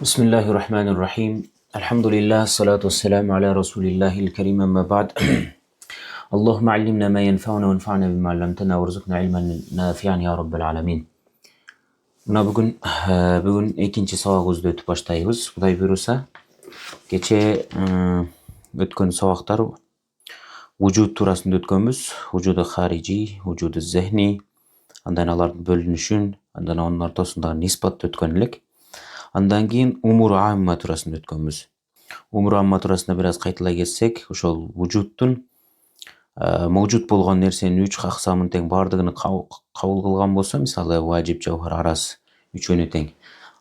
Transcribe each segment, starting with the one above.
بسم الله الرحمن الرحيم. الحمد لله الصلاة والسلام على رسول الله الكريم أما بعد. اللهم علمنا ما ينفعنا وانفعنا بما علمتنا وارزقنا علما نافعا يا رب العالمين. Мына бүгүн экинчи сабагыбызды өтүп баштайбыз. Кудай буйруса, кече өткөн сабактар вujud туурасында өткөнбүз. Вujуду харижи, вujуду зехни, андан алардын бөлүнүшүн, андан анын ортосундагы нисбатты өткөн элек. Андан кийин умур амма туурасында өткөнбүз. Умур амма туурасында бир аз кайталай кетсек, ошол вujudтун мавжуд болгон нерсенин 3 аксамын тең баардыгын кабыл кылган болсо, мисалы важип, жавхар, араз үчөөнү тең.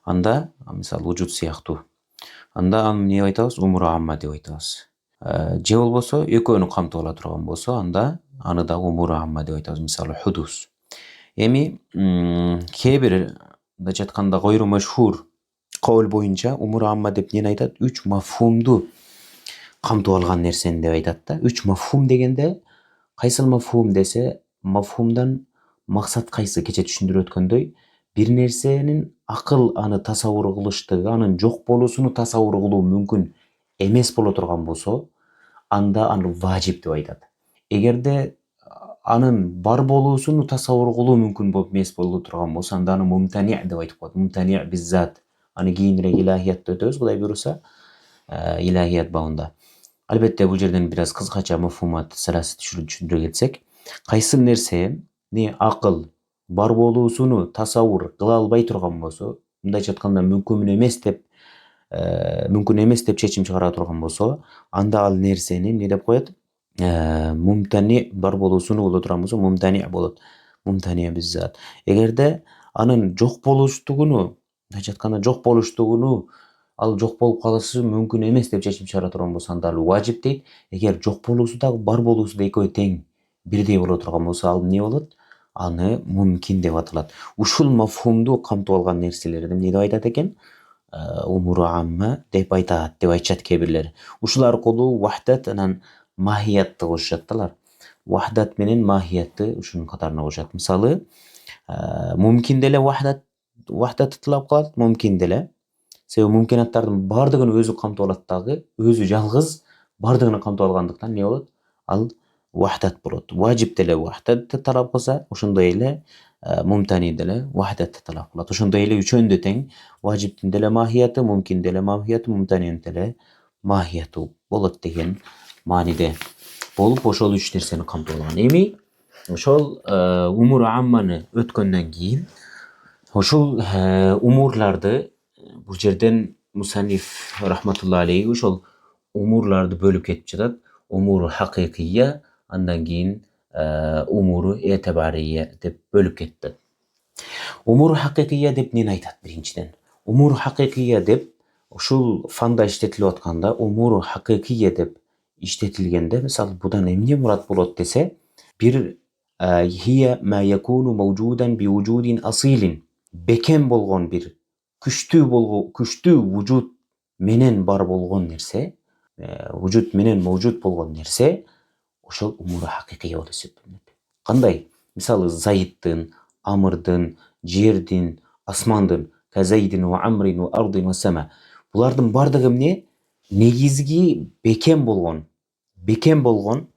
Анда мисалы вujud сыяктуу. Анда аны эмне деп айтабыз? Умур амма деп айтабыз. Же болбосо экөөнү камтып ала турган болсо, анда аны да умур амма деп айтабыз. Мисалы худус. Эми кээ бир мындайча айтканда гойру машхур кол боюнча умур амма деп эмнени айтат? 3 мафхумду камтып алган нерсени деп айтат да. 3 мафхум дегенде кайсыл мафхум десе, мафхумдан максат кайсы? Кече түшүндүрүп өткөндөй, бир нерсенин акыл аны тасаввур кылыштыгы, анын жок болуусуну тасаввур кылуу мүмкүн эмес боло турган болсо, анда аны важип деп айтат. Эгерде анын бар болуусуну тасаввур кылуу мүмкүн болуп эмес боло турган болсо, анда аны мумтани деп айтып коет. Мумтани биззат. Аны кийинирээк илахиятта өтөбүз, Кудай буйруса, илахият бабында. Албетте бул жерден бир аз кыскача мафхумат саласы түшүндүрө кетсек, кайсы нерсени акыл бар болуусуну тасаввур кыла албай турган болсо, мындайча айтканда мүмкүн эмес деп чечим чыгара турган болсо, анда ал нерсени эмне деп коет? Мумтани бар болуусуну боло турган болсо, мумтани болот. Мумтани биззат. Эгерде анын жок болуштугуну, мындайча айтканда жок болуштугуну, ал жок болуп калышы мүмкүн эмес деп чечим чыгара турган болсо, анда ал важип дейт. Эгер жок болуусу дагы бар болуусу да экөө тең бирдей боло турган болсо, ал эмне болот? Аны мумкин деп аталат. Ушул мафхумду камтып алган нерселерди эмне деп айтат экен? Умуру амма деп айтат, деп айтышат кээ бирлер. Ушул аркылуу вахдат анан махиятты кошушат далар. Вахдат менен махиятты ушунун катарына кошушат. Мисалы, мумкин деле вахдат тытылап калат, мумкин деле. Себеби мумкинаттардын баардыгын өзү камтып алат дагы, өзү жалгыз баардыгын камтып алгандыктан эмне болот? Ал вахдат болот. Важип деле вахдатты талап кылса, ошондой эле мумтани деле вахдатты талап кылат. Ошондой эле үчөөнү да тең, важиптин деле махияты, мумкин деле махияты, мумтанинин деле махияты болот деген мааниде болуп, ошол 3 нерсени камтып алган. Эми ошол умур амманы өткөндөн кийин ошол умурларды бул жерден мусанниф рахматулла алейхи ошол умурларды бөлүп кетип жатат. Умуру хакыйкия, андан кийин умуру этибария деп бөлүп кетти. Умуру хакыйкия деп эмнени айтат биринчиден? Умуру хакыйкия деп ушул фанда иштетилип атканда, умуру хакыйкия деп иштетилгенде, мисалы будан эмне мурат болот десе, бир хия ма якуну мавжудан би вujudin асилин, бекем болгон бир күчтүү вujud менен бар болгон нерсе, вujud менен мавжуд болгон нерсе, ошол умуру хакыйкия болуп эсептелет. Кандай? Мисалы Заиддин, Амрдын, жердин, асмандын, казайдин ва амрин ва ардин ва сама. Булардын баардыгы эмне? Негизги бекем болгон эмне болуп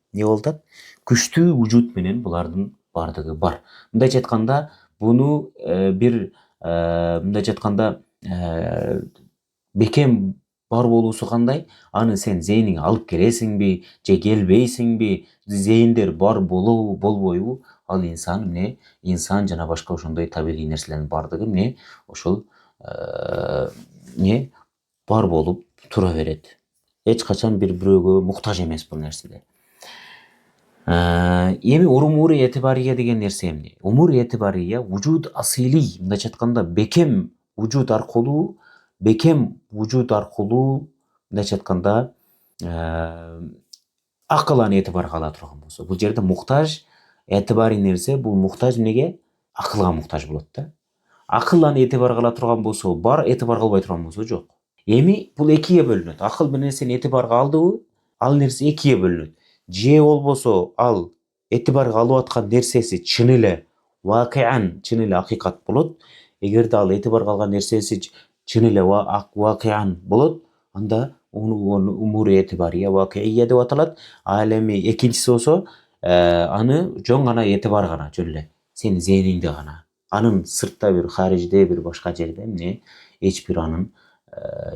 атат? Күчтүү вujud менен булардын баардыгы бар. Мындайча айтканда, буну бир мындайча айтканда бекем бар болуусу кандай? Аны сен зейниңе алып келесиңби же келбейсиңби? Зейиндер бар болобу, болбойбу? Ал инсан эмне? Инсан жана башка ошондой табигый нерселердин баардыгы эмне? Ошол эмне бар болуп тура берет. Эч качан бирөөгө муктаж эмес бул нерселер. Эми умуру этибария деген нерсе эмне? Умур этибария вujud асилий, мындайча айтканда бекем вujud аркылуу мындайча айтканда акыл аны этибарга ала турган болсо, бул жерде муктаж этибарий нерсе, бул муктаж эмнеге? Акылга муктаж болот да. Акыл аны этибарга ала турган болсо бар, этибарга албай турган болсо жок. Эми бул экиге бөлүнөт. Акыл бир нерсени этибарга алдыбы, ал нерсе экиге бөлүнөт. Же болбосо ал этибарга алып аткан нерсеси чын эле вакыан, чын эле акыйкат болот. Эгерде ал этибарга алган нерсеси чын эле вакыян болот, анда onu umur etibariye vakiiye деп аталат. Ал эми экинчиси болсо аны жөн гана этибар гана, жөн эле сенин зээниңде гана. Анын сыртта бир харижде бир башка жерде эмне эч бир анын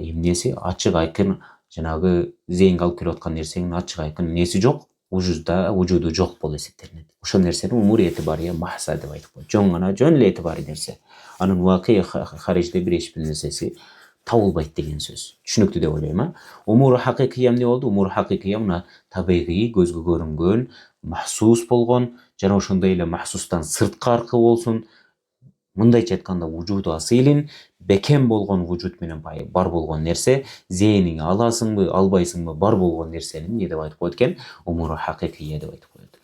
эмнеси ачык айкын жанагы зээнге алып келип аткан нерсенин ачык айкын эмнеси жок, вужуду жок болуп эсептелинет. Ошол нерсени умур этибария махса деп айтып коет. Жөн эле этибарий нерсе. Анын вакый харижде бир эч бир нерсеси табылбайт деген сөз. Түшүнүктүү деп ойлойм, а? Умур хакыйкый эмне болду? Умур хакыйкый мына табигый, көзгө көрүнгөн, махсус болгон жана ошондой эле махсустан сырткаркы болсун. Мындайча айтканда вужуду асыйлын бекем болгон вужуд менен бар болгон нерсе, зээниңе аласыңбы, албайсыңбы, бар болгон нерсени эмне деп айтып коет экен? Умур хакыйкый деп айтып коет.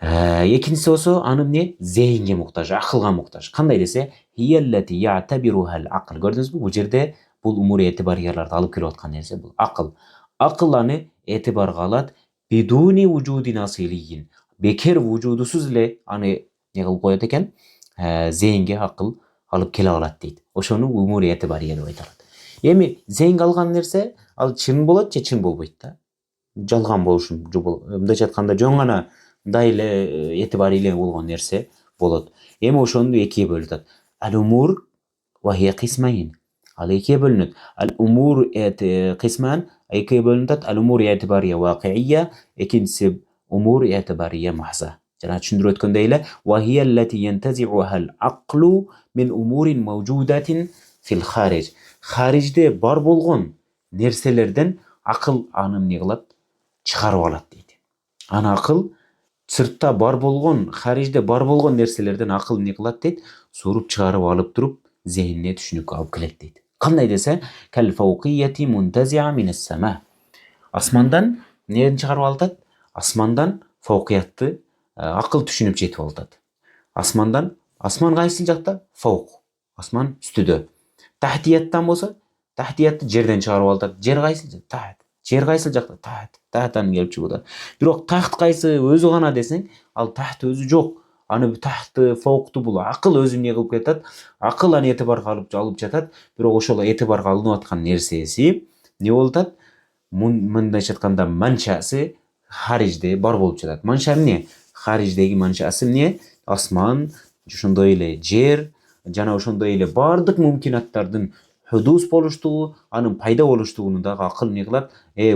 Экинчиси болсо аны эмне? Зээнге муктаж, акылга муктаж. Кандай десе, хияллати я'табирухал акл. Көрдүңүзбү? Бул жерде бул умур этибарияларды алып келип аткан нерсе бул акыл. Акыл аны этибарга алат бидуни вужудин асилийин. Бекер вужудусуз эле аны не кылып коет экен? Зээнге акыл алып келе алат дейт. Ошону умур этибария деп айталат. Эми зээнге алган нерсе ал чын болот же чын болбойт да. Жалган болушу мындайча айтканда жөн гана мындай эле этибарий болгон нерсе болот. Эми ошону экиге бөлүп атат. Ал-умур ва хия кисмайн. Ал экиге бөлүнөт. Ал-умур кисман экиге бөлүнүп атат. Ал-умур этибария вакыйя, экинчиси умур этибария махза. Жана түшүндүрүп өткөндөй эле ва хия аллати янтази'ухал аклу мин умурин мавжудатин фил хариж. Харижде бар болгон нерселерден акыл аны эмне кылат? Чыгарып алат дейт. Аны акыл сыртта бар болгон, харижде бар болгон нерселерден акыл эмне кылат дейт? Суруп чыгарып алып туруп, зээнине түшүнүккө алып келет дейт. Кандай десе, кал фауқияти мунтазиа минас сама. Асмандан эмнени чыгарып алат? Асмандан фауқиятты акыл түшүнүп жетип алат. Асман кайсы жакта? Фаук. Асман үстүдө. Тахтияттан болсо, тахтиятты жерден чыгарып алат. Жер кайсы? Тахт. Жер кайсы жакта? Тахт. Тахтан келип чыгып атат. Бирок тахт кайсы өзү гана десең, ал тахт өзү жок. Аны тахты, фаукту бул акыл өзү эмне кылып кетет? Акыл аны этибарга алып жатат. Бирок ошол этибарга алынып аткан нерсеси эмне болуп атат? Мындайча айтканда манчасы харижде бар болуп жатат. Манча эмне? Хариждеги манчасы эмне? Асман, ошондой эле жер жана ошондой эле бардык мумкинаттардын худус болуштугу, анын пайда болуштугуну дагы акыл эмне кылат?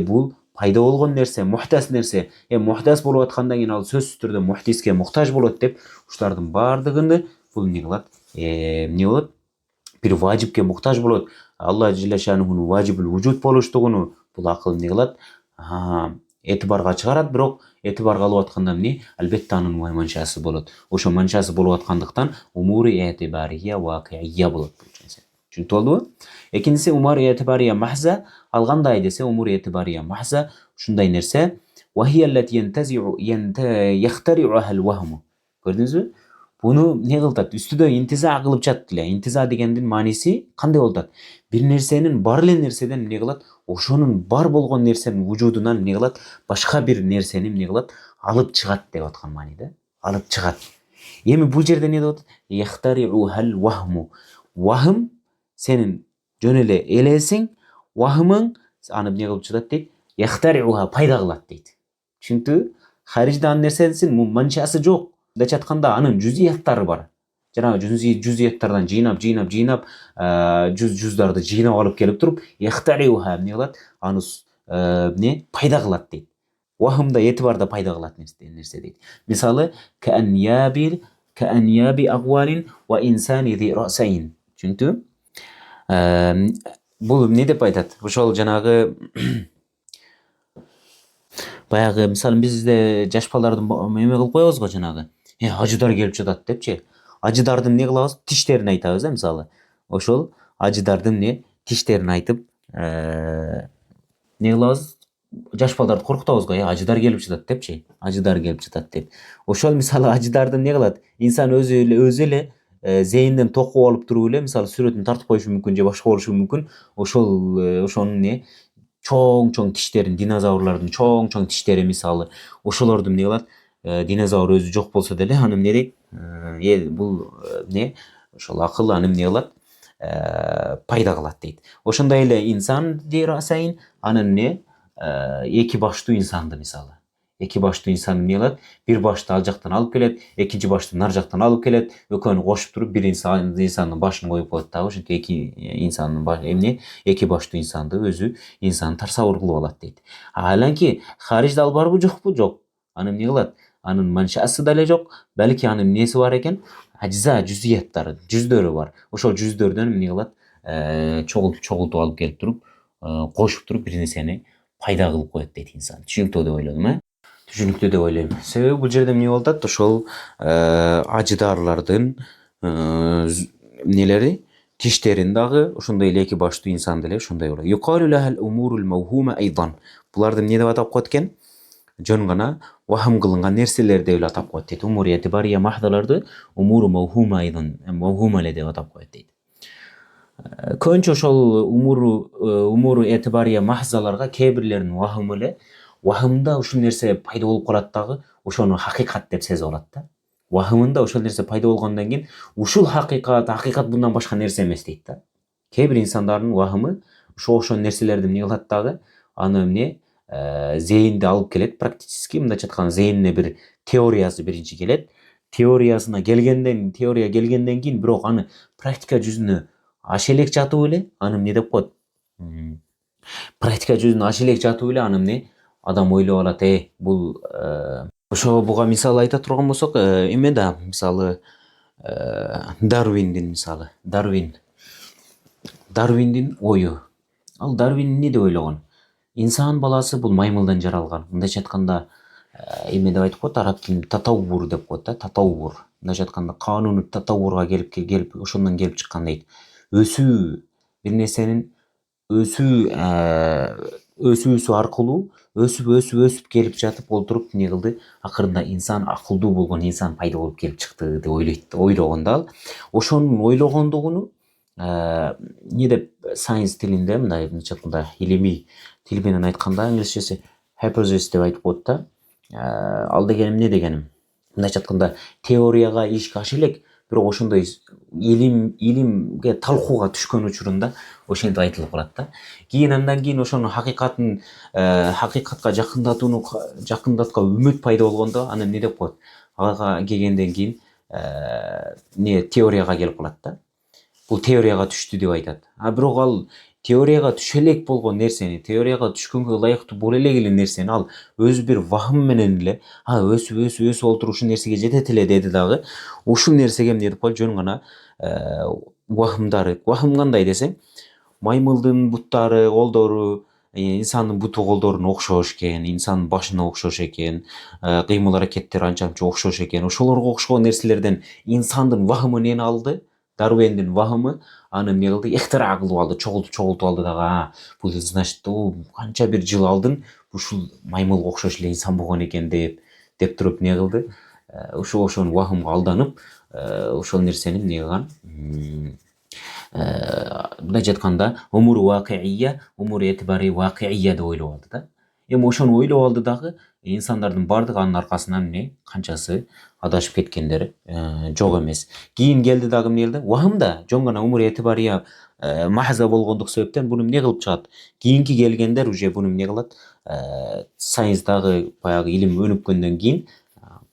Бул пайда болгон нерсе, мухтас нерсе. Мухтас болуп аткандан кийин ал сөзсүз түрдө мухтиске муктаж болот деп, ушулардын бардыгыны бул эмне кылат? Эмне болот? Бир важипке муктаж болот. Алла жиле шанухунун важибул вужуд болуштугуну бул акыл эмне кылат? Этибарга чыгарат, бирок этибарга алып атканда эмне? Албетте анын манчасы болот. Ошо манчасы болуп аткандыктан умури этибария вакыйя болот. Түшүнүп болдубу? Экинчиси умур этибария махза. Ал кандай десе, умур этибария махза ушундай нерсе. Ва хия аллати яхтари'уха ал-вахм. Көрдүңүзбү? Буну эмне кылып атат? Үстүдө интиза кылып жатат эле. Интиза дегендин мааниси кандай болуп атат? Бир нерсенин бар эле нерседен эмне кылат? Ошонун бар болгон нерсенин вужудунан эмне кылат? Башка бир нерсени эмне кылат? Алып чыгат деп аткан мааниде. Алып чыгат. Эми бул жерде эмне деп атат? Яхтари'уха ал-вахм. Вахм сенин жөн эле элесиң, вахмың аны эмне кылып чыгат дейт? Яхтари'уха пайда кылат дейт. Түшүнүктүбү? Харижде анын нерсесин манчасы жок. Мындайча айтканда анын жүзияттары бар. Жанагы жүзияттардан жыйнап жүздарды жыйнап алып келип туруп, яхтари'уха эмне кылат? Аны эмне пайда кылат дейт. Вахмда этибарда пайда кылат нерсе дейт. Мисалы, кааньяби агвалин ва инсани зи расайн. Түшүнүктүбү? Бул эмне деп айтат? Ошол жанагы баягы мисалы бизде жаш балдардын эме кылып коебуз го жанагы. Ажыдар келип жатат депчи. Ажыдардын эмне кылабыз? Тиштерин айтабыз, мисалы. Ошол ажыдардын эмне тиштерин айтып, эмне кылабыз? Жаш балдарды коркутабыз го, ажыдар келип жатат депчи. Ажыдар келип жатат деп. Ошол мисалы ажыдарды эмне кылат? Инсан өзү эле зээнден токуп алып туруп эле, мисалы сүрөтүн тартып коюшу мүмкүн же башка болушу мүмкүн. Ошонун эмне чоң тиштерин, динозаврлардын чоң тиштери мисалы, ошолорду эмне кылат? Динозавр өзү жок болсо деле аны эмне дейт? Бул эмне? Ошол акыл аны эмне кылат? пайда кылат дейт. Ошондой эле инсан дер сайын анын эмне эки баштуу инсанды мисалы. Эки баштуу инсан эмне кылат? Бир башты ал жактан алып келет, экинчи башты нар жактан алып келет, экөөнү кошуп туруп бир инсандын башын коюп коет дагы ошентип эки инсандын эмне эки баштуу инсанды өзү инсан тарсавыр кылып алат дейт. Аланки харижде ал барбы жокпу? Жок. Аны эмне кылат? Анын маншасы деле жок, балки анын эмнеси бар экен? Ажза, жүзүяттары, жүздөрү бар. Ошол жүздөрдөн эмне кылат? Чогултуп алып келип туруп, кошуп туруп бир нерсени пайда кылып коет дейт инсан. Түшүнүктүү деп ойлодум, Түшүнүктүү деп ойлойм. Себеби бул жерде эмне болуп атат? Ошол аждарлардын эмнелери, тиштерин дагы ошондой эле эки баштуу инсан деле ошондой болот. Юкалу лахал умурул мавхума айдан. Буларды эмне деп атап коет экен? Жөн гана вахым кылынган нерселер деп эле атап коет дейт. Умур этибария махдаларды умуру мавхума айдан, мавхума эле деп атап коет дейт. Көбүнчө ошол умуру этибария махзаларга кээ бирлеринин вахымы эле вахымда ушул нерсе пайда болуп калат дагы ошону хакыйкат деп сезип алат да. Вахымында ошол нерсе пайда болгондон кийин ушул хакыйкат мындан башка нерсе эмес дейт да. Кээ бир инсандардын вахымы ошол нерселерди эмне кылат дагы? Аны эмне зейинде алып келет, практически мындайча айтканда зейинине бир теориясы биринчи келет. Теория келгенден кийин бирок аны практика жүзүнө аша элек жатып эле аны эмне деп коет? Практика жүзүнө аша элек жатып эле аны эмне адам ойлоп алат, бул ошо буга мисал айта турган болсок, эме да мисалы Дарвиндин ою. Ал Дарвин эмне деп ойлогон? Инсан баласы бул маймылдан жаралган. Мындайча айтканда эме деп айтып коет, араб тилинде татаввур деп коет да, татаввур. Мындайча айтканда кануну татаввурга келип ошондон келип чыккан дейт. Өсүү, бир нерсенин өсүүсү аркылуу өсүп келип жатып олтуруп эмне кылды? Акырында инсан акылдуу болгон инсан пайда болуп келип чыкты деп ойлогон да ал. Ошонун ойлогондугуну эмне деп сайенс тилинде мындайча айтканда илимий тил менен айтканда англисчеси hypothesis деп айтып коет да. Ал деген эмне дегеним? Мындайча айтканда теорияга ишке аша элек, бирок ошондой илимге талкууга түшкөн учурунда ошентип айтылып калат да. Андан кийин ошону хакыйкатка жакындаткан үмүт пайда болгондо аны эмне деп коет? Ага келгенден кийин теорияга келип калат да. Бул теорияга түштү деп айтат. Бирок ал теорияга түшө элек болгон нерсени, теорияга түшкөнгө ылайыктуу боло элек нерсени ал өзү бир вахым менен эле өсүп олтуруп ушул нерсеге жетет эле деди дагы. Ушул нерсеге эмне деп коет? Жөн гана вахымдары. Вахым кандай десең, маймылдын буттары, колдору, инсандын буту колдоруна окшош экен, инсандын башына окшош экен, кыймыл аракеттери анча-мынча окшош экен. Ошолорго окшогон нерселерден инсандын вахымы нени алды? Дарвиндин вахымы аны эмне кылды? Ихтира кылып алды, чогултуп алды дагы. Бул значит, канча бир жыл алдын ушул маймылга окшош эле инсан болгон экен деп туруп эмне кылды? Ошону вахымга алданып, ошол нерсени эмне кылган? Мындайча айтканда умуру этибари вакыйя деп ойлоп алды да. Эми ошону ойлоп алды дагы инсандардын бардыгы анын аркасынан эмне? Канчасы адашып кеткендер жок эмес. Кийин келди дагы эмне кылды? Вахымда жөн гана умур этибария махза болгондук себептен буну эмне кылып чыгат? Кийинки келгендер уже буну эмне кылат? Сайенстагы баягы илим өнүккөндөн кийин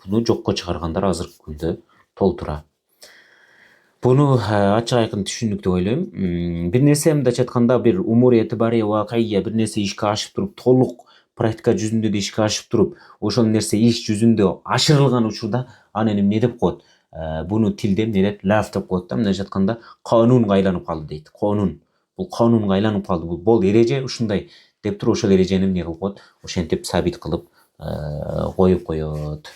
буну жокко чыгаргандар азыркы күндө толтура. Буну ачык айкын түшүндүк деп ойлойм. Бир нерсе мындайча айтканда бир умур этибария вакыйя бир нерсе ишке ашып туруп, толук практика жүзүндө да ишке ашып туруп, ошол нерсе иш жүзүндө ашырылган учурда аны эмне деп коет? Буну тилде эмне деп? Лаф деп коет да. Мындайча айтканда канунга айланып калды дейт. Бул канунга айланып калды. Бул эреже ушундай деп туруп ошол эрежени эмне кылып коет? Ошентип сабит кылып коюп коет.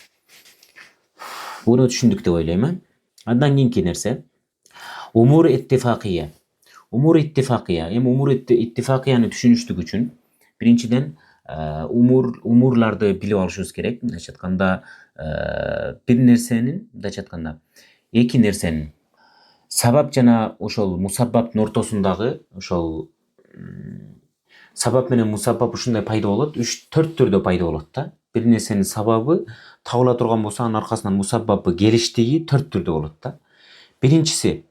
Буну түшүндүк деп ойлойм. Андан кийинки нерсе умур иттифакия. Эми умур иттифакияны түшүнүштүк үчүн биринчиден умурларды билип алышыбыз керек. Мындайча айтканда бир нерсенин, мындайча айтканда эки нерсенин сабап жана ошол мусаббаптын ортосундагы ошол сабап менен мусаббап ушундай пайда болот, 3-4 түрдө пайда болот да. Бир нерсенин сабабы табыла турган болсо, анын аркасынан мусаббабы келиштиги 4 түрдө болот да. Биринчиси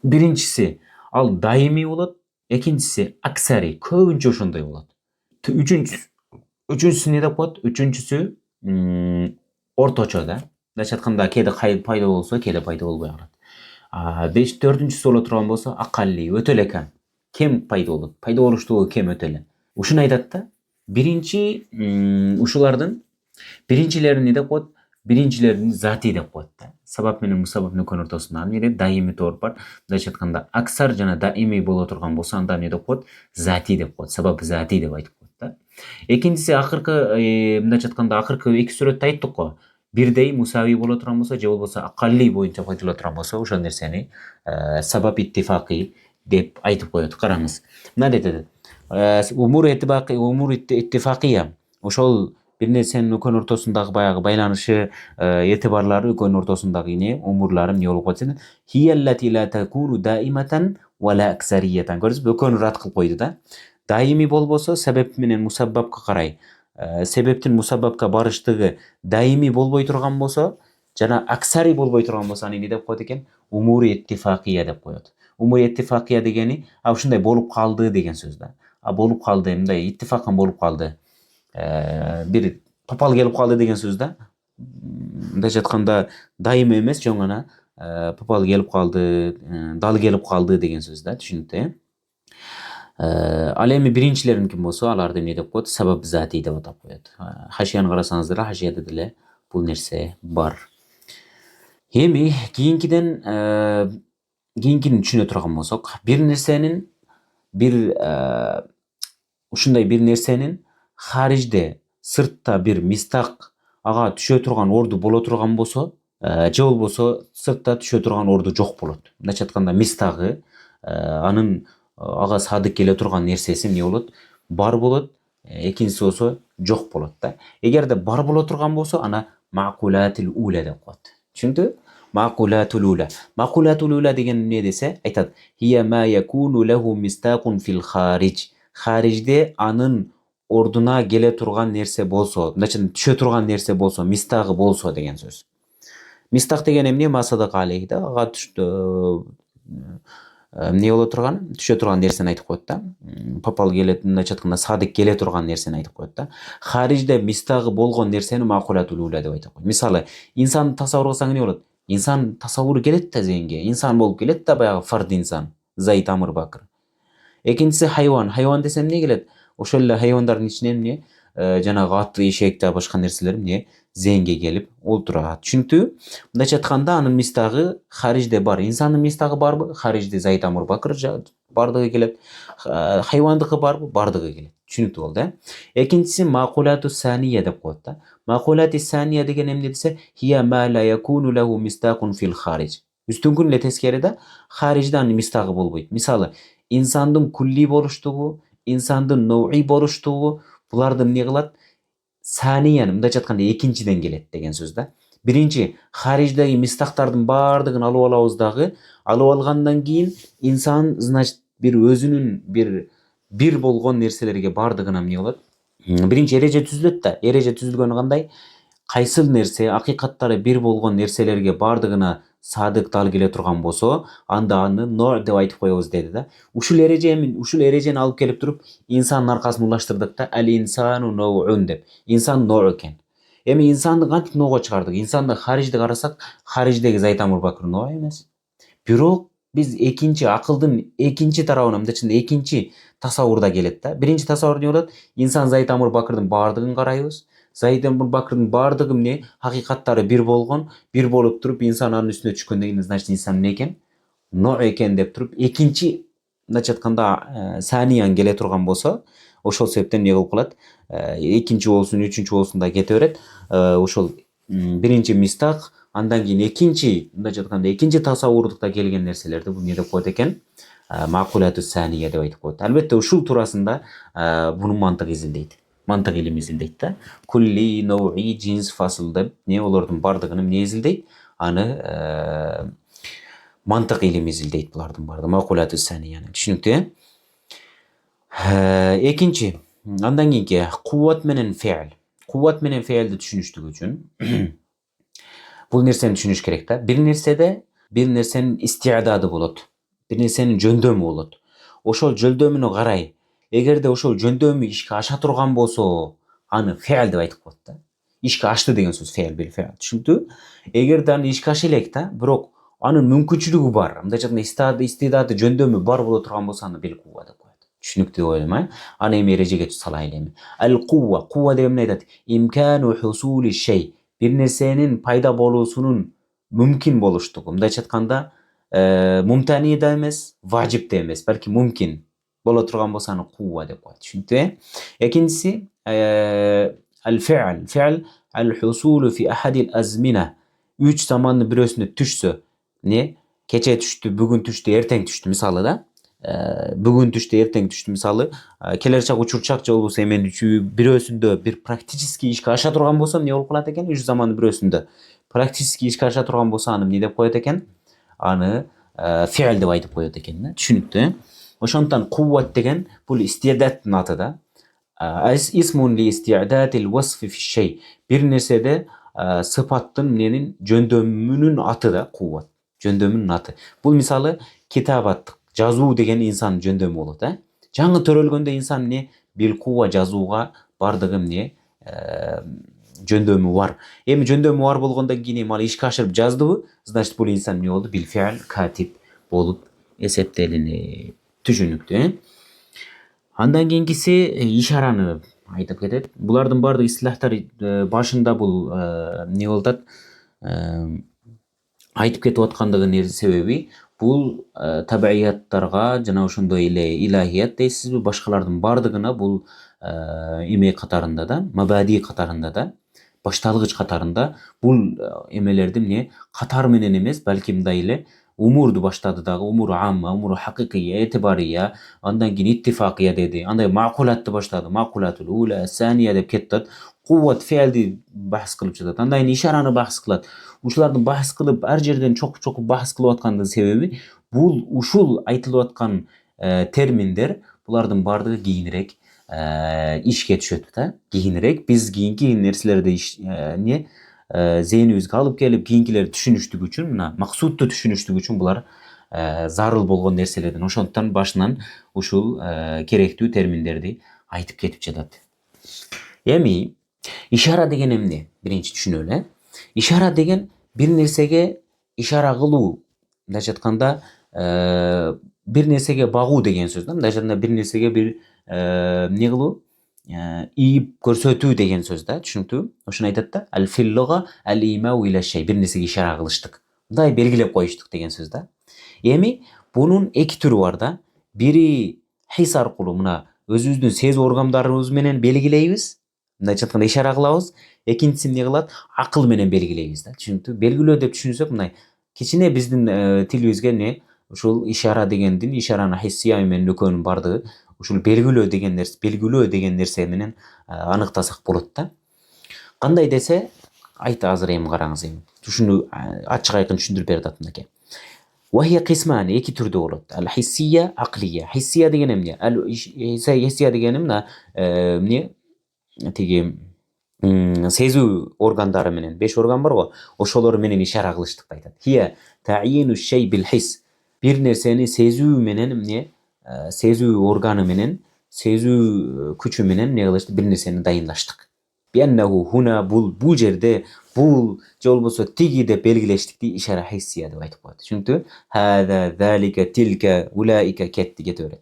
Birinchisi al daimiy bo'ladi, ikkinchisi aksariy, ko'pincha o'shunday bo'ladi. Uchinchisi ne deb qo'yadi? Uchinchisi o'rtachada. Dashat qanday keda paydo bo'lsa, keda paydo bo'lmay qoladi. 4-tinchisi bo'la turgan bo'lsa, aqalli, o'tala kam. Kim paydo bo'ladi? Paydo bo'lishligi kim o'tala. O'shuni aytadi-da. Birinchi o'shalardan birinchilarini deb qo'yadi. Birinchilarini zatiy deb qo'yadi. Sabab bilan musabbabni kun o'rtasidan yeri doimiy to'g'ri bor. Dashat qanday aksar jana doimiy bo'la turgan bo'lsa, unda ne deb qo'yadi? Zatiy deb qo'yadi. Sababi zatiy deb aytib qo'yadi. Ikkinchisi oxirgi bunday aytganda oxirgi ikki suratda aytdik-ku. Birday musaviy bo'la turgan bo'lsa, javob bo'lsa aqalli bo'yicha foydalana turgan bo'lsa, o'sha narsani sabab ittifoqiy deb aytib qo'yadi. Qaramiz. Nima deydi? Umur ittifoqiy o'shol bir narsaning o'kon o'rtasidagi bayag'i baylanishi e'tiborlari o'kon o'rtasidagi ne umurlarim ne bo'lib qolsa, hiyallati la takunu daimatan va la aksariyatan. Ko'rasiz, o'kon rad qilib qo'ydi-da. Daimiy bo'lsa, sabab bilan musabbabga qaray. Sebeptin musabbabga borishligi daimiy bo'lmay turgan bo'lsa, jana aksariy bo'lmay turgan bo'lsa, ne deb qo'yadi ekan? Umur ittifoqiy deb qo'yadi. Umur ittifoqiy degani, shunday bo'lib qoldi degan so'zda. Bo'lib qoldi, bunday ittifoqan bo'lib qoldi. Bir topal kelib qoldi degan so'zda. Bunday aytganda doimiy emas, jo'ngana topal kelib qoldi, dal kelib qoldi degan so'zda, tushunibdi? Al endi birinchilarim kim bo'lsa, ularda ne deb qo'yadi? Sabab zatiy deb atab qo'yadi. Hashiyani qarasangizlar, hashiyada dile bu narsa bor. Hemi keyingidan tushuna turgan bo'lsak, bir narsaning shunday bir narsaning xorijda, sirtda bir mistaq aga tusha turgan o'rdi bo'la turgan bo'lsa, javob bo'lsa, sirtda tusha turgan o'rdi yo'q bo'ladi. Bunday aytganda mistaqi aning aga sadiq kela turgan narsasi ne bo'ladi? Bor bo'ladi. Ikkinchisi bo'lsa yo'q bo'ladi-da. Agarda bor bo'la turgan bo'lsa, ana ma'qulatul ula deb qo'yadi. Tushundingmi? Ma'qulatul ula. Ma'qulatul ula degan ne desa, aytadi: "Hiya ma yakunu lahu mistaqun fil xarij." Xorijda aning orduna kela turgan narsa bo'lsa, bunday tusha turgan narsa bo'lsa, mistaqi bo'lsa degan so'z. Mistaq degan ham ne masadaqa alayhida, aga ne bo'la turgan? Tusha turgan narsani aytib qo'yadi-da. Papal keladi, bunday aytganda sadiq kela turgan narsani aytib qo'yadi-da. Xorijda mistaqi bo'lgan narsani ma'qulatul ula deb aytib qo'yadi. Masalan, inson tasavvur qilsang ne bo'ladi? İnsan tasavvuri keladi-da zenge. İnsan bo'lib keladi-da bayağı fard inson. Zayd Amir Bakr. Ikkinchisi hayvon. Hayvon desam ne keladi? O'shalar hayvonlarning ichidan ne? Janoq at, eshakda boshqa narsalar ne? Zenge kelib o'ltiradi. Chunki bunday aytganda aning mistag'i xorijda bor. Insonning mistag'i bormi? Xorijda Zayd Amir Bakr bordigi keladi. Hayvondiki bormi? Bordigi keladi. Tushunib bo'ldi. Ikkinchisi ma'qulatu saniya deb qo'yadi-da. Ma'qulati saniya degan nima desa, hiya ma la yakunu lahu mistaqun fil xarij. Ustunkunla teskarida xorijdan mistag'i bo'lmaydi. Misoli, insonning kulli bo'lishligi, insonning nov'iy bo'lishligi bulardan ne qiladi? Saniyan, bunday aytganda ikkinchidan keladi degan so'zda. Birinchi, xorijdagi mistaqlarning barligini olib olamizdagi, olib olgandan keyin inson значит bir o'zining bir bo'lgan narsalarga barligini ham ne qiladi? Birinchi ereja tuziladi-da. Ereja tuzilgani qanday? Qaysi narsa haqiqatlari bir bo'lgan narsalarga barligini sadiq dal kela turgan bo'lsa, anda uni no' deb aytib qo'yamiz dedi-da. Ushul erejani olib kelib turib, inson narqasini ulashtirdik-da, al insanu naw'un deb. Inson no' ekan. Endi insonni qanday no'ga chiqardik? Insonni xorijda qarasak, xorijdagi Zayd Amir Bakr no' emas. Biroq biz ikkinchi aqldan ikkinchi tarafini, bunday ikkinchi tasavvurda keladi-da. Birinchi tasavvur ne bo'ladi? Inson Zayd Amir Bakrning barligini qaraymiz. Zayd Amir Bakrning barligi ne? Haqiqatlari bir bo'lgan, bir bo'lib turib inson uning üstüne tushganda значит inson ne ekan? No' ekan deb turib, ikkinchi bunday aytganda saniyan kela turgan bo'lsa, o'sha sebepten ne qilib qoladi? Ikkinchi bo'lsin, uchinchi bo'lsin da ketaveradi. O'sha birinchi mistaq, andan keyin ikkinchi, bunday aytganda ikkinchi tasavvurlikda kelgan narsalarda bu ne deb qo'yadi ekan? Ma'qulatu saniya deb aytib qo'yadi. Albatta, ushul turasida buni mantiq izlaydi. Mantiq ilmi izlaydi-da. Kulli, nov'iy, jins, fasl deb ne ularning barligini ne izlaydi? Ani mantiq ilmi izlaydi bularning barligini. Ma'qulatu saniyani. Tushunibdi? Ikkinchi, andan keyingi quvvat bilan fe'l. Quvvat bilan fe'lni tushunishlik uchun bu narsani tushunish kerak-da. Bir narsada bir narsaning isti'dodi bo'ladi. бир нерсенин жөндөмү болот. Ошол жөндөмүнө карай, эгерде ошол жөндөмү ишке аша турган болсо, аны фе'л деп айтып коет да. Ишке ашты деген сөз фе'л бил фе'л. Түшүнүктүбү? Эгерде аны ишке аша элек да, бирок анын мүмкүнчүлүгү бар, мындайча айтканда истидаты жөндөмү бар боло турган болсо аны бил кува деп коет. Түшүнүктүү деп ойлойм, а? Аны эми эрежеге салайлы эми. Ал кува, кува деген эмне айтат? Имкану хусули шей. Бир нерсенин пайда болуусунун мүмкүн болуштугу. Мындайча айтканда, мумтани да эмес, важип да эмес, балки мүмкүн боло турган болсо аны кува деп коет. Түшүнүктүбү? Экинчиси, ал фе'л. Фе'л ал хусулу фи ахадил азмина. Үч замандын бирөөсүндө түшсө, не? Кече түштү, бүгүн түштү, эртең түштү мисалы да. Бүгүн түштү, эртең түштү мисалы. Келер чак учурчак же болбосо эмен бирөөсүндө бир практически ишке аша турган болсо эмне болуп калат экен? Үч замандын бирөөсүндө практически ишке аша турган болсо аны эмне деп коет экен? Аны фе'л деп айтып коет экен да. Түшүнүктүү? Ошондуктан кувват деген бул истиадаттын аты да. Исмун ли истиадатил васфи фи шей. Бир нерседе сыпаттын менин жөндөмүнүн аты да кувват. Жөндөмүнүн аты. Бул мисалы китабат, жазуу деген инсандын жөндөмү болот, а? Жаңы төрөлгөндө инсан эмне? Бил кува жазууга бардыгы эмне? Жөндөмү бар. Эми жөндөмү бар болгондон кийин эми ал ишке ашырып жаздыбы? Значит, бул инсан эмне болду? Бил фе'л катиб болуп эсептелинет. Түшүнүктүү, Андан кийинкиси ишараны айтып кетет. Булардын бардык истилахтар башында бул эмне болуп атат? Айтып кетип аткандыгынын себеби бул табиаттарга жана ошондой эле илахият дейсизби, башкалардын бардыгына бул эме катарында да, мабади катарында да, башталгыч катарында бул эмелерди эмне катар менен эмес, балки мындай эле умурду баштады дагы, умуру амма, умуру хакикия, этибария, андан кийин иттифакия деди, андай макулатты баштады, макулатул ула, сания деп кетет. Кувват фе'лди бахс кылып жатат. Андан кийин ишараны бахс кылат. Ушуларды бахс кылып, ар жерден чокуп бахс кылып аткандын себеби бул ушул айтылып аткан терминдер, булардын бардыгы кийинирээк ишке түшөт да. Кийинирээк биз кийинки нерселерди эмне зээнибизге алып келип, кийинкилерди түшүнүштүк үчүн, мына максудту түшүнүштүк үчүн булар зарыл болгон нерселерден. Ошондуктан башынан ушул керектүү терминдерди айтып кетип жатат. Эми ишара деген эмне? Биринчи түшүнөлү. Ишара деген бир нерсеге ишара кылуу. Мындайча айтканда, бир нерсеге багуу деген сөз да. Мындайча айтканда бир нерсеге бир эмне кылуу? Ийип көрсөтүү деген сөз да. Түшүнүктүбү? Ошону айтат да. Ал филлога ал имау иля шей. Бир нерсеге ишара кылыштык. Мындай белгилеп коюштук деген сөз да. Эми бунун эки түрү бар да. Бири хис аркылуу, мына өзүбүздүн сезүү органдарыбыз менен белгилейбиз. Мындайча айтканда ишара кылабыз. Экинчиси эмне кылат? Акыл менен белгилейбиз да. Түшүнүктүбү? Белгилөө деп түшүнсөк, мындай кичине биздин тилибизге эмне? Ушул ишара дегендин, ишараны хиссия менен экөөнүн бардыгы ушул белгилөө деген нерсе менен аныктасак болот да. Кандай десе, айт азыр эми караңыз эми. Түшүнүү ачык айкын түшүндүрүп берип атат мынакей. Вахия кисман, эки түрдө болот. Ал хиссия, аклия. Хиссия деген эмне? Ал хиссия деген эмне? Эмне? Тиги сезүү органдары менен 5 орган бар го. Ошолор менен ишара кылыштыкты айтат. Хия таъину шей бил хис. Бир нерсени сезүү менен эмне? Сезүү органы менен, сезүү күчү менен эмне кылышты? Бир нерсени дайындаштык. Бианнаху хуна, бул жерде, бул же болбосо тиги деп белгилештикти ишара хиссия деп айтып коет. Түшүнүктүбү? Хада, залика, тилка, улаика кете берет.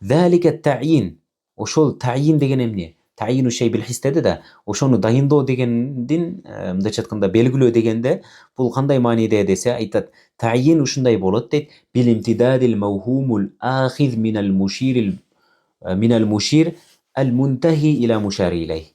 Залика таъин. Ошол таъин деген эмне? Таъину шей бил хис деди да, ошону дайындоо дегендин, мындайча айтканда белгилөө дегенде, бул кандай мааниде десе, айтат, таъин ушундай болот дейт. Бил имтидадил мавхумул ахиз минал мушир ал мунтахи ила мушари илей.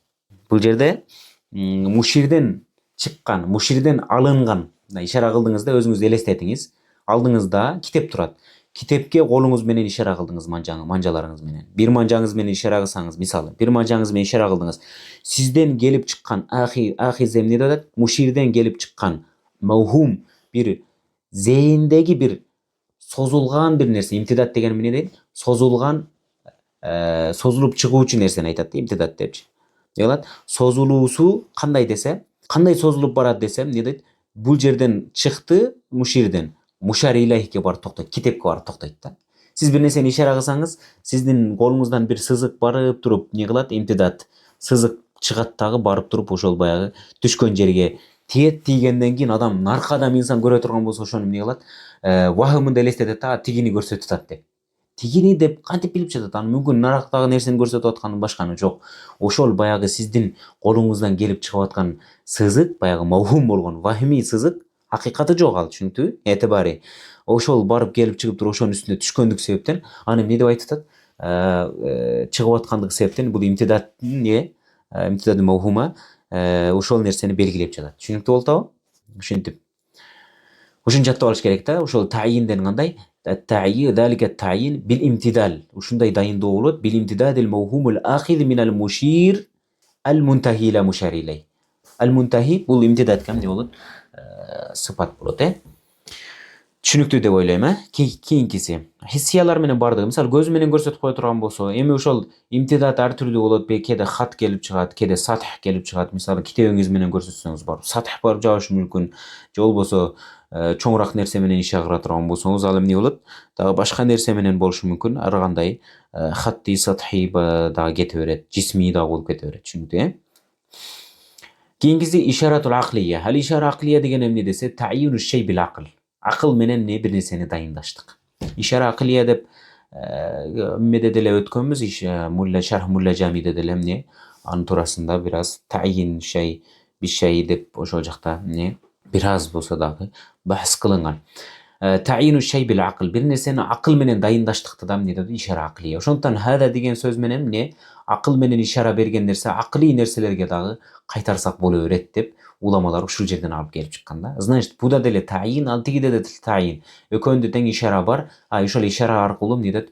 Бул жерде муширден чыккан, муширден алынган, ишара кылдыңыз да, өзүңүз элестетиңиз. Алдыңызда китеп турат. Китепке колуңуз менен ишара кылдыңыз, манжаларыңыз менен. Бир манжаңыз менен ишара кылсаңыз, мисалы, бир манжаңыз менен ишара кылдыңыз. Сизден келип чыккан ахиз эмне деп? Муширден келип чыккан мавхум, бир зээндеги бир созулган бир нерсе. Имтидат деген эмне дейт? Созулган, созулуп чыгуучу нерсени айтат, имтидат депчи. Ялат, созулуусу кандай десе, кандай созулуп барат десем, эмне дейт? Бул жерден чыкты муширден. мушар илайхке барып токтойт, кетепке барып токтойт да. Сиз бир нерсени ишара кылсаңыз, сиздин колуңуздан бир сызык барып туруп не кылат, имтидат. Сызык чыгат дагы барып туруп ошол баягы түшкөн жерге тиет, тийгенден кийин адам наркадам инсан көрө турган болсо ошону эмне кылат? Вахымында элестетет да, тигини көрсөтүп атат деп. Тигини деп кантип билип жатат? Аны мүмкүн нарактагы нерсени көрсөтүп атканы башканы жок. Ошол баягы сиздин колуңуздан келип чыгып аткан сызык, баягы мавхум болгон вахми сызык, акыйкаты жок ал, түшүнүктүбү? Этибари. Ошол барып келип чыгып туруп ошонун үстүнө түшкөндүк себептен аны эмне деп айтып атат? Чыгып аткандыгы себептен бул имтидаттын имтидады мавхума ошол нерсени белгилеп жатат. Түшүнүктүү болуп атабы? Ушинтип. Ушуну жаттап алыш керек да. Ошол таинден кандай? التعيين ذلك التعيين بالامتدال. ушундай дайындоо болот. بالامتداد الموهوم الآخذ من المشير المنتهي إلى مشار إليه. المنتهي бул имтидат эмне болот? Сыпат болот, Түшүнүктүү деп ойлойм, Кийинкиси. Хиссиялар менен бардыгы. Мисалы, көз менен көрсөтүп кое турган болсо, эми ошол имтидат ар түрдүү болот. Кээде хат келип чыгат, кээде сатх келип чыгат. Мисалы, китебиңиз менен көрсөтсөңүз барып сатх барып жабышы мүмкүн. Же болбосо чоңураак нерсе менен иши кыла турган болсоңуз, ал эмне болот? Дагы башка нерсе менен болушу мүмкүн. Ар кандай хатти, сатхи дагы кете берет, жисми дагы болуп кете берет. Түшүнүктүү, Кийинкиси ишаратул аклия. Ал ишара аклия деген эмне десе, таъйину шей бил акл. Акыл менен бир нерсени дайындаштык. Ишара аклия деп эмеде деле өткөнбүз, мулла шарх мулла жамиде деле эмне анын туурасында бир аз таъйин шей бишей деп ошол жакта эмне бир аз болсо дагы бахс кылынган. Таъйину шей бил акл. Бир нерсени акыл менен дайындаштыкты да эмне деп ишара аклия. Ошондуктан хада деген сөз менен эмне акыл менен ишара берген нерсе акылий нерселерге дагы кайтарсак боло берет деп уламалар ушул жерден алып келип чыккан да. Значит, буда деле таъйин, ал тигиде деле таъйин. Экөөндө тең ишара бар. Ошол ишара аркылуу эмне дейт?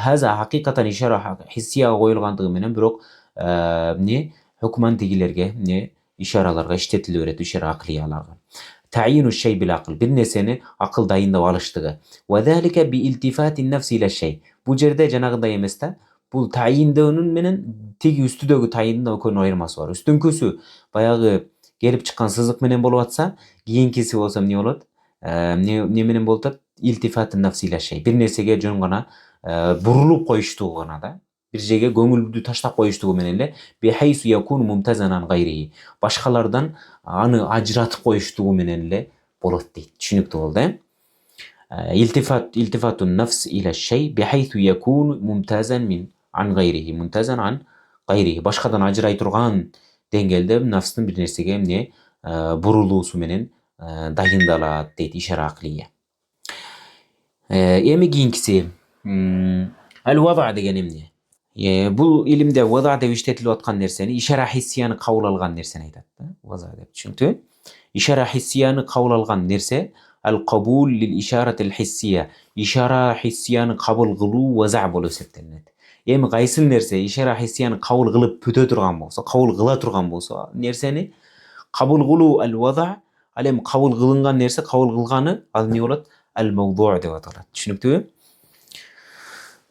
Хаза хакыйкатан ишара хиссияга коюлгандыгы менен бирок эмне hukman тигилерге эмне ишараларга иштетиле берет, ишара аклияларга. Таъйину шей бил акл. Бир нерсени акыл дайындап алыштыгы. Ва залика би илтифатин нафс ила шей. Бул жерде жанагындай эмес да. Бул таъйиндоонун менен тиги үстүдөгү таъйиндин экөөнүн айырмасы бар. Үстүнкүсү баягы келип чыккан сызык менен болуп атса, кийинкиси болсо эмне болот? Эмне менен болуп атат? Илтифатин нафс ила шей. Бир нерсеге жөн гана бурулуп коюштугу гана да. Бир жерге көңүлдү таштап коюштугу менен эле бихайсу якун мумтазанан гайри. Башкалардан аны ажыратып коюштугу менен эле болот дейт. Түшүнүктүү болду, илтифатун нафс ила шей бихайсу якун мумтазан ан гайриhi. Мумтазан ан гайриhi. Башкадан ажырай турган деңгээлде нафстын бир нерсеге эмне бурулуусу менен дайындалат дейт ишара аклия. Эми кийинкиси ал-вада деген эмне? Бул илимде вада деп иштетилип аткан нерсени, ишара хиссияны кабыл алган нерсени айтат да. Вада деп, түшүнүктүбү? Ишара хиссияны кабыл алган нерсе ал-кабул лил ишаратил хиссия. Ишара хиссияны кабыл кылуу ваза болуп эсептелинет. Эми кайсыл нерсе ишара хиссияны кабыл кылып бүтө турган болсо, кабыл кыла турган болсо, нерсени кабыл кылуу ал-вада, ал эми кабыл кылынган нерсе, кабыл кылганы ал эмне болот? Ал-мавду' деп аталат. Түшүнүктүбү?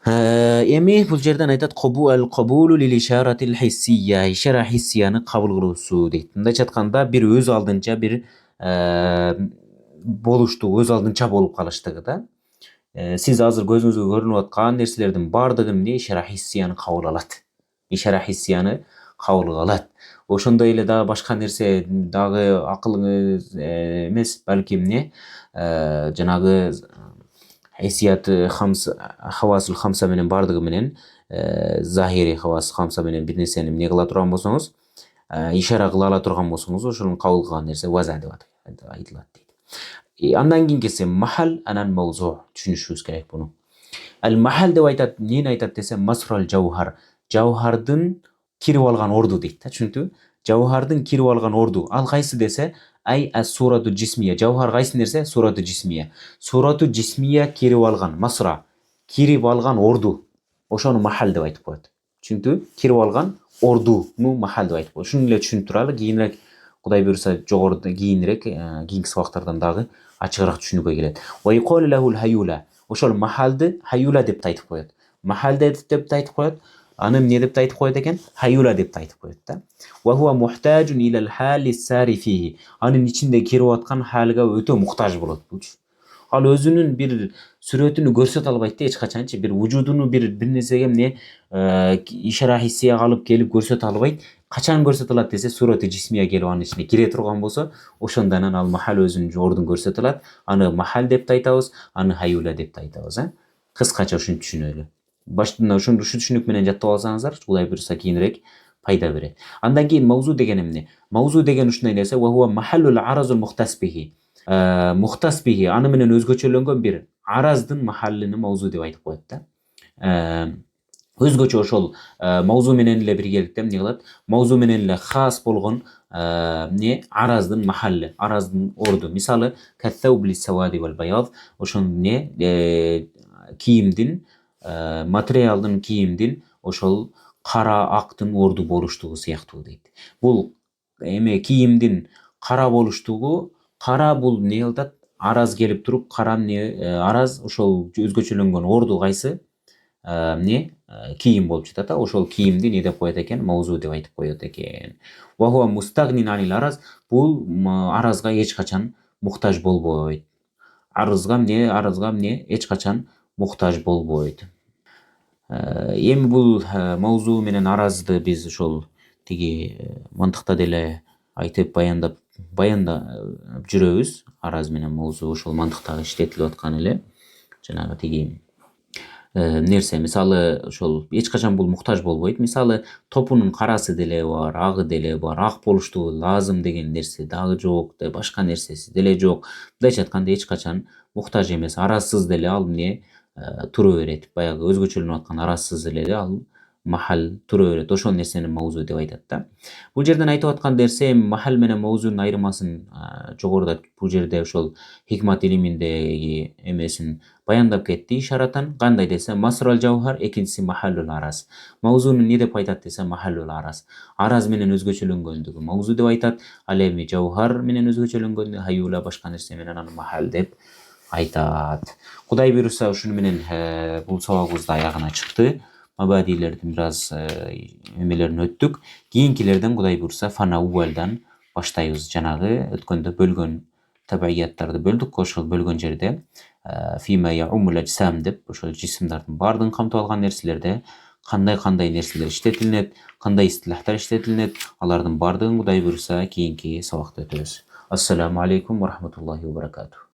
Эми бул жерден айтат al-qabulu lil isharatil hissiyya. Ишара хиссияны кабыл кылуусу дейт. Мындайча айтканда бир өз алдынча бир болуштугу, өз алдынча болуп калыштыгы да. Сиз азыр көзүңүзгө көрүнүп аткан нерселердин бардыгын эмне ишара хиссияны кабыл алат. Ишара хиссияны кабыл алат. Ошондой эле дагы башка нерсе дагы акылыңыз эмес, балки эмне жанагы хиссияты хавасул хамса менен бардыгы менен захири хавас хамса менен бир нерсени эмне кыла турган болсоңуз, ишара кыла ала турган болсоңуз, ошонун кабыл кылган нерсе ваза деп айтылат дейт. Андан кийинкиси махал анан мавзу. Түшүнүшүбүз керек буну. Ал-махал деп айтат, эмнени айтат десе, масрал жаухар. Жаухардын кирип алган орду дейт да, түшүнүктүбү? Жаухардын кирип алган орду. Ал кайсы десе, ай ас-сурату жисмия. Жаухар кайсы нерсе? Сурату жисмия. Сурату жисмия кирип алган, масра. Кирип алган орду. Ошону махал деп айтып коет. Түшүнүктүбү? Кирип алган ордуну махал деп айтып коет. Ушуну эле түшүнүп туралы, кийинирээк Кудай буйрса жогоруда кийинки сабактардан дагы ачыгыраак түшүнүүгө келет. Ва юқалу лахул хаюла. Ошол махалды хаюла деп айтып коет. Махал деп айтып коет. Аны эмне деп айтып коет экен? Хаюла деп айтып коет да. Ва хуа мухтажун илал хали сари фихи. Анын ичинде кирип аткан халга өтө муктаж болот булчу. Ал өзүнүн бир сүрөтүнү көрсөтө албайт да эч качанчы. Бир вujudunu бир нерсеге эмне ишара хиссияга алып келип көрсөтө албайт. Качан көрсөтө алат десе, сурети жисмия келип анын ичине кире турган болсо, ошондо анан ал махал өзүнүн ордун көрсөтө алат. Аны махал деп да айтабыз, аны хаюла деп да айтабыз. Кыскача ушинтип түшүнөлү. Башында ушу түшүнүк менен жаттап алсаңыздар, Кудай буйруса кийинирээк пайда берет. Андан кийин мавзу деген эмне? Мавзу деген ушундай нерсе, ва хуа махаллул аразул мухтас бихи. Мухтас бихи аны менен өзгөчөлөнгөн бир араздын махаллыны мавзу деп айтып коет да. Өзгөчө ошол мавзу менен эле биргеликте эмне кылат? Мавзу менен эле хас болгон эмне араздын махаллы, араздын орду. Мисалы, каттаубли савади вал баяд, ошол эмне кийимдин, материалдын кийимдин ошол кара актын орду болуштугу сыяктуу дейт. Бул эме кийимдин кара болуштугу, кара бул эмне кылып атат? Араз келип туруп, кара эмне араз ошол өзгөчөлөнгөн орду кайсы эмне кийим болуп жатат. Ошол кийимди эмне деп коет экен? Мавзу деп айтып коет экен. Ва хуа мустагнин анил араз, бул аразга эч качан муктаж болбойт. Аразга эмне эч качан муктаж болбойт. Эми бул мавзу менен аразды биз ошол тиги мантыкта деле айтып баяндап жүрөбүз. Араз менен мавзу ошол мантыктагы иштетилип аткан эле жанагы тиги нерсе. Мисалы, ошол эч качан бул муктаж болбойт. Мисалы, топунун карасы деле бар, агы деле бар. Ак болуштугу лазым деген нерсе дагы жок, башка нерсеси деле жок. Мындайча айтканда эч качан муктаж эмес. Аразсыз деле ал эмне тура берет. Баягы өзгөчөлөнүп аткан аразсыз эле ал махал тура берет. Ошол нерсени мавзу деп айтат да. Бул жерден айтып аткан нерсе эми махал менен мавзунун айырмасын жогоруда бул жерде ошол хикмат илиминдеги эмесин баяндап кетти ишаратан. Кандай десе, масрал жавхар, экинчиси махаллул араз. Мавзуну эмне деп айтат десе, махаллул араз. Араз менен өзгөчөлөнгөндүгү мавзу деп айтат. Ал эми жавхар менен өзгөчөлөнгөндүгү, хаюла башка нерсе менен аны махал деп айтат. Кудай буйруса ушуну менен бул сабагыбыз да аягына чыкты. Мабадилердин бир аз эмелерин өттүк. Кийинкилерден Кудай буйруса фана уалдан баштайбыз. Жанагы өткөндө бөлгөн табияттарды бөлдүк. Ошол бөлгөн жерде фима яумул аджсам деп ошол жисимдардын баардыгын камтып алган нерселерде кандай нерселер иштетилинет, кандай истилахтар иштетилинет, алардын баардыгын Кудай буйруса кийинки сабакта өтөбүз. Ассаламу алейкум ва рахматуллахи ва баракатух.